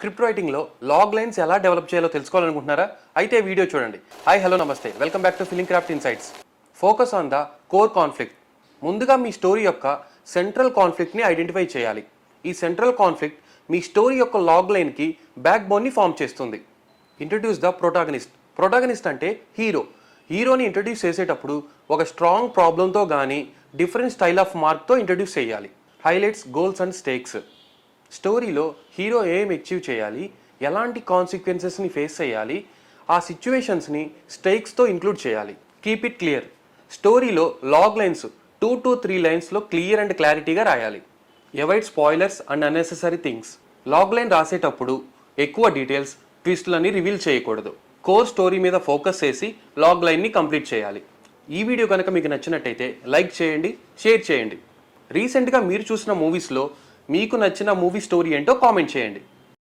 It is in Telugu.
స్క్రిప్ట్ రైటింగ్లో లాగ్ లైన్స్ ఎలా డెవలప్ చేయాలో తెలుసుకోవాలనుకుంటున్నారా? అయితే వీడియో చూడండి. హాయ్ హలో నమస్తే, welcome back to film craft insights. Focus on the core conflict. ముందుగా మీ స్టోరీ యొక్క సెంట్రల్ కాన్ఫ్లిక్ట్ని ఐడెంటిఫై చేయాలి. ఈ సెంట్రల్ కాన్ఫ్లిక్ట్ మీ స్టోరీ యొక్క లాగ్ లైన్కి బ్యాక్ బోన్ని ఫామ్ చేస్తుంది. Introduce the protagonist. ప్రొటాగనిస్ట్ అంటే హీరోని ఇంట్రడ్యూస్ చేసేటప్పుడు ఒక స్ట్రాంగ్ ప్రాబ్లంతో కానీ డిఫరెంట్ స్టైల్ ఆఫ్ మార్క్తో ఇంట్రడ్యూస్ చేయాలి. Highlights, goals and స్టేక్స్. స్టోరీలో హీరో ఏం అచీవ్ చేయాలి, ఎలాంటి కాన్సిక్వెన్సెస్ని ఫేస్ చేయాలి, ఆ సిచ్యువేషన్స్ని స్టేక్స్తో ఇంక్లూడ్ చేయాలి. Keep it clear. స్టోరీలో లాగ్ లైన్స్ 2 to 3 లైన్స్లో క్లియర్ అండ్ క్లారిటీగా రాయాలి. Avoid spoilers and unnecessary things. Log line రాసేటప్పుడు ఎక్కువ డీటెయిల్స్, ట్విస్టులని రివీల్ చేయకూడదు. కోర్ స్టోరీ మీద ఫోకస్ చేసి లాగ్ లైన్ని కంప్లీట్ చేయాలి. ఈ వీడియో కనుక మీకు నచ్చినట్టయితే లైక్ చేయండి, షేర్ చేయండి. రీసెంట్గా మీరు చూసిన మూవీస్లో మీకు నచ్చిన మూవీ స్టోరీ ఏంటో కామెంట్ చేయండి.